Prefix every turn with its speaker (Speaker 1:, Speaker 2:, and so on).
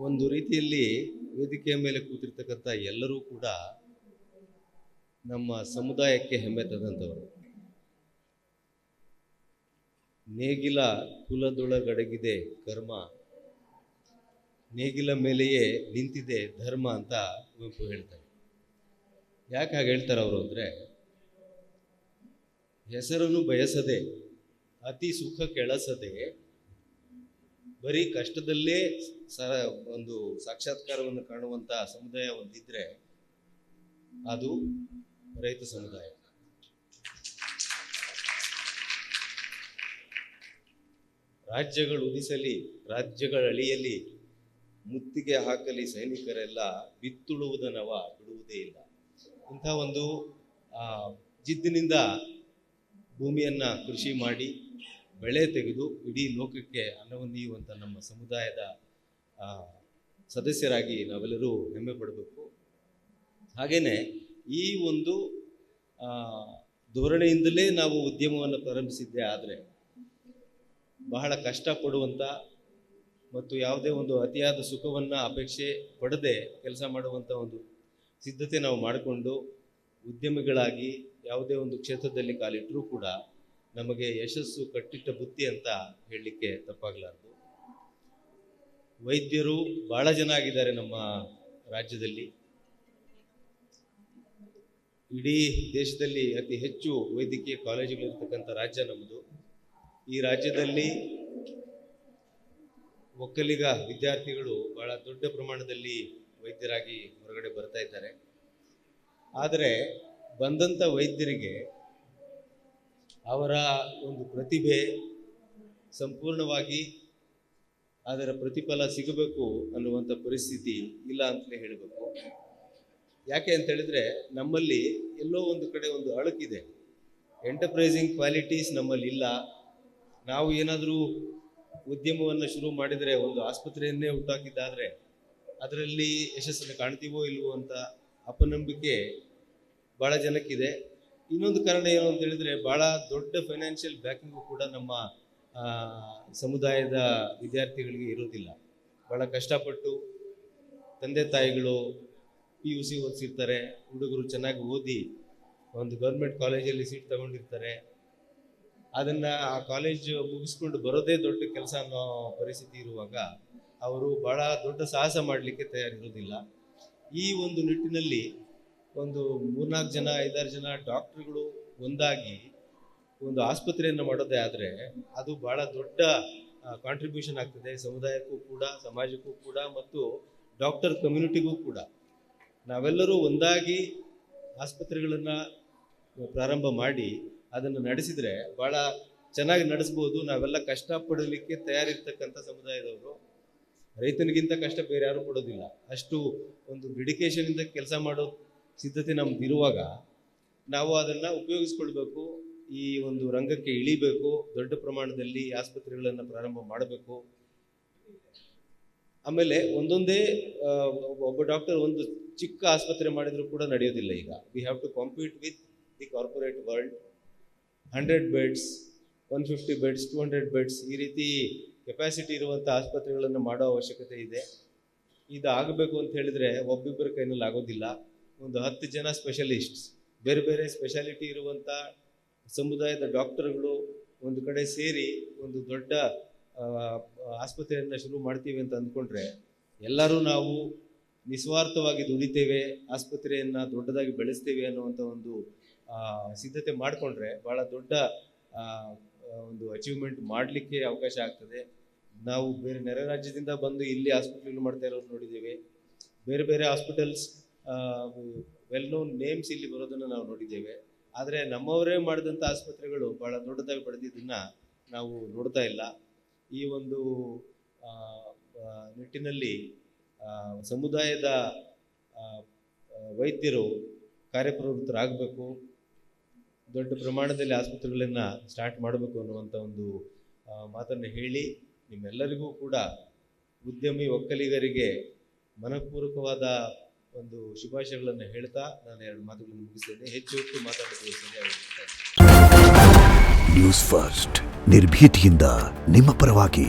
Speaker 1: ಒಂದು ರೀತಿಯಲ್ಲಿ ವೇದಿಕೆಯ ಮೇಲೆ ಕೂತಿರ್ತಕ್ಕಂಥ ಎಲ್ಲರೂ ಕೂಡ ನಮ್ಮ ಸಮುದಾಯಕ್ಕೆ ಹೆಮ್ಮೆ ತಂದಂಥವರು. ನೇಗಿಲ ಕುಲದೊಳಗಡಗಿದೆ ಕರ್ಮ, ನೇಗಿಲ ಮೇಲೆಯೇ ನಿಂತಿದೆ ಧರ್ಮ ಅಂತ ಕುವೆಂಪು ಹೇಳ್ತಾರೆ. ಯಾಕೆ ಹಾಗೆ ಹೇಳ್ತಾರೆ ಅವರು ಅಂದರೆ, ಹೆಸರನ್ನು ಬಯಸದೆ ಅತಿ ಸುಖ ಕೆಳಸದೆ ಬರೀ ಕಷ್ಟದಲ್ಲೇ ಒಂದು ಸಾಕ್ಷಾತ್ಕಾರವನ್ನು ಕಾಣುವಂಥ ಸಮುದಾಯ ಒಂದಿದ್ರೆ ಅದು ರೈತ ಸಮುದಾಯ. ರಾಜ್ಯಗಳು ಉದಿಸಲಿ, ರಾಜ್ಯಗಳಳಿಯಲಿ, ಮುತ್ತಿಗೆ ಹಾಕಲಿ ಸೈನಿಕರೆಲ್ಲ, ಬಿತ್ತುಳುವುದನವ ಬಿಡುವುದೇ ಇಲ್ಲ. ಇಂಥ ಒಂದು ಜಿದ್ದಿನಿಂದ ಭೂಮಿಯನ್ನು ಕೃಷಿ ಮಾಡಿ ಬೆಳೆ ತೆಗೆದು ಇಡೀ ಲೋಕಕ್ಕೆ ಅನ್ನವನ್ನೀಯುವಂಥ ನಮ್ಮ ಸಮುದಾಯದ ಸದಸ್ಯರಾಗಿ ನಾವೆಲ್ಲರೂ ಹೆಮ್ಮೆ ಪಡಬೇಕು. ಹಾಗೆಯೇ ಈ ಒಂದು ಧೋರಣೆಯಿಂದಲೇ ನಾವು ಉದ್ಯಮವನ್ನು ಪ್ರಾರಂಭಿಸಿದ್ದೇ ಆದರೆ ಬಹಳ ಕಷ್ಟಪಡುವಂಥ ಮತ್ತು ಯಾವುದೇ ಒಂದು ಅತಿಯಾದ ಸುಖವನ್ನು ಅಪೇಕ್ಷೆ ಪಡದೆ ಕೆಲಸ ಮಾಡುವಂಥ ಒಂದು ಸಿದ್ಧತೆ ನಾವು ಮಾಡಿಕೊಂಡು ಉದ್ಯಮಿಗಳಾಗಿ ಯಾವುದೇ ಒಂದು ಕ್ಷೇತ್ರದಲ್ಲಿ ಕಾಲಿಟ್ಟರೂ ಕೂಡ ನಮಗೆ ಯಶಸ್ಸು ಕಟ್ಟಿಟ್ಟ ಬುತ್ತಿ ಅಂತ ಹೇಳಲಿಕ್ಕೆ ತಪ್ಪಾಗಲಾರದು. ವೈದ್ಯರು ಭಾಳ ಜನ ಆಗಿದ್ದಾರೆ ನಮ್ಮ ರಾಜ್ಯದಲ್ಲಿ. ಇಡೀ ದೇಶದಲ್ಲಿ ಅತಿ ಹೆಚ್ಚು ವೈದ್ಯಕೀಯ ಕಾಲೇಜುಗಳಿರ್ತಕ್ಕಂಥ ರಾಜ್ಯ ನಮ್ಮದು. ಈ ರಾಜ್ಯದಲ್ಲಿ ಒಕ್ಕಲಿಗ ವಿದ್ಯಾರ್ಥಿಗಳು ಬಹಳ ದೊಡ್ಡ ಪ್ರಮಾಣದಲ್ಲಿ ವೈದ್ಯರಾಗಿ ಹೊರಗಡೆ ಬರ್ತಾ ಇದ್ದಾರೆ. ಆದರೆ ಬಂದಂಥ ವೈದ್ಯರಿಗೆ ಅವರ ಒಂದು ಪ್ರತಿಭೆ ಸಂಪೂರ್ಣವಾಗಿ ಅದರ ಪ್ರತಿಫಲ ಸಿಗಬೇಕು ಅನ್ನುವಂಥ ಪರಿಸ್ಥಿತಿ ಇಲ್ಲ ಅಂತಲೇ ಹೇಳಬೇಕು. ಯಾಕೆ ಅಂತ ಹೇಳಿದ್ರೆ, ನಮ್ಮಲ್ಲಿ ಎಲ್ಲೋ ಒಂದು ಕಡೆ ಒಂದು ಅಳುಕಿದೆ. ಎಂಟರ್ಪ್ರೈಸಿಂಗ್ ಕ್ವಾಲಿಟೀಸ್ ನಮ್ಮಲ್ಲಿ ಇಲ್ಲ. ನಾವು ಏನಾದರೂ ಉದ್ಯಮವನ್ನು ಶುರು ಮಾಡಿದರೆ, ಒಂದು ಆಸ್ಪತ್ರೆಯನ್ನೇ ಹುಟ್ಟಾಕಿದ್ದಾದರೆ ಅದರಲ್ಲಿ ಯಶಸ್ಸನ್ನು ಕಾಣ್ತೀವೋ ಇಲ್ವೋ ಅಂತ ಅಪನಂಬಿಕೆ ಭಾಳ ಜನಕ್ಕಿದೆ. ಇನ್ನೊಂದು ಕಾರಣ ಏನು ಅಂತ ಹೇಳಿದರೆ, ಭಾಳ ದೊಡ್ಡ ಫೈನಾನ್ಷಿಯಲ್ ಬ್ಯಾಕಿಂಗು ಕೂಡ ನಮ್ಮ ಸಮುದಾಯದ ವಿದ್ಯಾರ್ಥಿಗಳಿಗೆ ಇರೋದಿಲ್ಲ. ಭಾಳ ಕಷ್ಟಪಟ್ಟು ತಂದೆ ತಾಯಿಗಳು PUC ಓದಿಸಿರ್ತಾರೆ, ಹುಡುಗರು ಚೆನ್ನಾಗಿ ಓದಿ ಒಂದು ಗೌರ್ಮೆಂಟ್ ಕಾಲೇಜಲ್ಲಿ ಸೀಟ್ ತಗೊಂಡಿರ್ತಾರೆ. ಅದನ್ನು ಆ ಕಾಲೇಜ್ ಮುಗಿಸ್ಕೊಂಡು ಬರೋದೇ ದೊಡ್ಡ ಕೆಲಸ ಅನ್ನೋ ಪರಿಸ್ಥಿತಿ ಇರುವಾಗ ಅವರು ಭಾಳ ದೊಡ್ಡ ಸಾಹಸ ಮಾಡಲಿಕ್ಕೆ ತಯಾರಿರೋದಿಲ್ಲ. ಈ ಒಂದು ನಿಟ್ಟಿನಲ್ಲಿ ಒಂದು 3-4 ಜನ 5-6 ಜನ ಡಾಕ್ಟ್ರುಗಳು ಒಂದಾಗಿ ಒಂದು ಆಸ್ಪತ್ರೆಯನ್ನು ಮಾಡೋದೇ ಆದರೆ ಅದು ಭಾಳ ದೊಡ್ಡ ಕಾಂಟ್ರಿಬ್ಯೂಷನ್ ಆಗ್ತದೆ ಸಮುದಾಯಕ್ಕೂ ಕೂಡ, ಸಮಾಜಕ್ಕೂ ಕೂಡ, ಮತ್ತು ಡಾಕ್ಟರ್ ಕಮ್ಯುನಿಟಿಗೂ ಕೂಡ. ನಾವೆಲ್ಲರೂ ಒಂದಾಗಿ ಆಸ್ಪತ್ರೆಗಳನ್ನು ಪ್ರಾರಂಭ ಮಾಡಿ ಅದನ್ನು ನಡೆಸಿದರೆ ಭಾಳ ಚೆನ್ನಾಗಿ ನಡೆಸ್ಬೋದು. ನಾವೆಲ್ಲ ಕಷ್ಟಪಡಲಿಕ್ಕೆ ತಯಾರಿರ್ತಕ್ಕಂಥ ಸಮುದಾಯದವರು. ರೈತನಿಗಿಂತ ಕಷ್ಟ ಬೇರೆ ಯಾರೂ ಕೊಡೋದಿಲ್ಲ. ಅಷ್ಟು ಒಂದು ಡೆಡಿಕೇಶನಿಂದ ಕೆಲಸ ಮಾಡೋ ಸಿದ್ಧತೆ ನಮ್ದು ಇರುವಾಗ ನಾವು ಅದನ್ನು ಉಪಯೋಗಿಸ್ಕೊಳ್ಬೇಕು. ಈ ಒಂದು ರಂಗಕ್ಕೆ ಇಳಿಬೇಕು, ದೊಡ್ಡ ಪ್ರಮಾಣದಲ್ಲಿ ಆಸ್ಪತ್ರೆಗಳನ್ನು ಪ್ರಾರಂಭ ಮಾಡಬೇಕು. ಆಮೇಲೆ ಒಂದೊಂದೇ ಒಬ್ಬ ಡಾಕ್ಟರ್ ಒಂದು ಚಿಕ್ಕ ಆಸ್ಪತ್ರೆ ಮಾಡಿದರೂ ಕೂಡ ನಡೆಯೋದಿಲ್ಲ. ಈಗ we have to compete with the corporate world. 100 beds, 150 beds, 200 beds ಈ ರೀತಿ ಕೆಪಾಸಿಟಿ ಇರುವಂಥ ಆಸ್ಪತ್ರೆಗಳನ್ನು ಮಾಡೋ ಅವಶ್ಯಕತೆ ಇದೆ. ಇದು ಆಗಬೇಕು ಅಂತ ಹೇಳಿದರೆ ಒಬ್ಬಿಬ್ಬರ ಕೈನಲ್ಲಿ ಆಗೋದಿಲ್ಲ. ಒಂದು 10 ಜನ ಸ್ಪೆಷಲಿಸ್ಟ್ಸ್, ಬೇರೆ ಬೇರೆ ಸ್ಪೆಷಾಲಿಟಿ ಇರುವಂಥ ಸಮುದಾಯದ ಡಾಕ್ಟರ್ಗಳು ಒಂದು ಕಡೆ ಸೇರಿ ಒಂದು ದೊಡ್ಡ ಆಸ್ಪತ್ರೆಯನ್ನು ಶುರು ಮಾಡ್ತೀವಿ ಅಂತ ಅಂದ್ಕೊಂಡ್ರೆ, ಎಲ್ಲರೂ ನಾವು ನಿಸ್ವಾರ್ಥವಾಗಿ ದುಡಿತೇವೆ, ಆಸ್ಪತ್ರೆಯನ್ನು ದೊಡ್ಡದಾಗಿ ಬೆಳೆಸ್ತೇವೆ ಅನ್ನುವಂಥ ಒಂದು ಸಿದ್ಧತೆ ಮಾಡಿಕೊಂಡ್ರೆ ಭಾಳ ದೊಡ್ಡ ಒಂದು ಅಚೀವ್ಮೆಂಟ್ ಮಾಡಲಿಕ್ಕೆ ಅವಕಾಶ ಆಗ್ತದೆ. ನಾವು ಬೇರೆ ನೆರೆ ರಾಜ್ಯದಿಂದ ಬಂದು ಇಲ್ಲಿ ಹಾಸ್ಪಿಟಲ್ ಮಾಡ್ತಾ ಇರೋರು ನೋಡಿದ್ದೇವೆ. ಬೇರೆ ಬೇರೆ ಹಾಸ್ಪಿಟಲ್ಸ್ ವೆಲ್ ನೋನ್ ನೇಮ್ಸ್ ಇಲ್ಲಿ ಬರೋದನ್ನು ನಾವು ನೋಡಿದ್ದೇವೆ. ಆದರೆ ನಮ್ಮವರೇ ಮಾಡಿದಂಥ ಆಸ್ಪತ್ರೆಗಳು ಭಾಳ ದೊಡ್ಡದಾಗಿ ಬೆಳೆದಿದ್ದನ್ನು ನಾವು ನೋಡ್ತಾ ಇಲ್ಲ. ಈ ಒಂದು ನಿಟ್ಟಿನಲ್ಲಿ ಸಮುದಾಯದ ವೈದ್ಯರು ಕಾರ್ಯಪ್ರವೃತ್ತರಾಗಬೇಕು, ದೊಡ್ಡ ಪ್ರಮಾಣದಲ್ಲಿ ಆಸ್ಪತ್ರೆಗಳನ್ನು ಸ್ಟಾರ್ಟ್ ಮಾಡಬೇಕು ಅನ್ನುವಂಥ ಒಂದು ಮಾತನ್ನು ಹೇಳಿ, ನಿಮ್ಮೆಲ್ಲರಿಗೂ ಕೂಡ ಉದ್ಯಮಿ ಒಕ್ಕಲಿಗರಿಗೆ ಮನಪೂರ್ವಕವಾದ ಒಂದು ಶುಭಾಶಯಗಳನ್ನು ಹೇಳ್ತಾ ನಾನು 2 ಮಾತುಗಳನ್ನು ಮುಗಿಸ್ತೇನೆ. ಹೆಚ್ಚು ಹೆಚ್ಚು ಮಾತಾಡೋದು ಸರಿಯಾಗುತ್ತೆ.
Speaker 2: ನ್ಯೂಸ್ ಫಸ್ಟ್, ನಿರ್ಭೀತಿಯಿಂದ ನಿಮ್ಮ ಪರವಾಗಿ.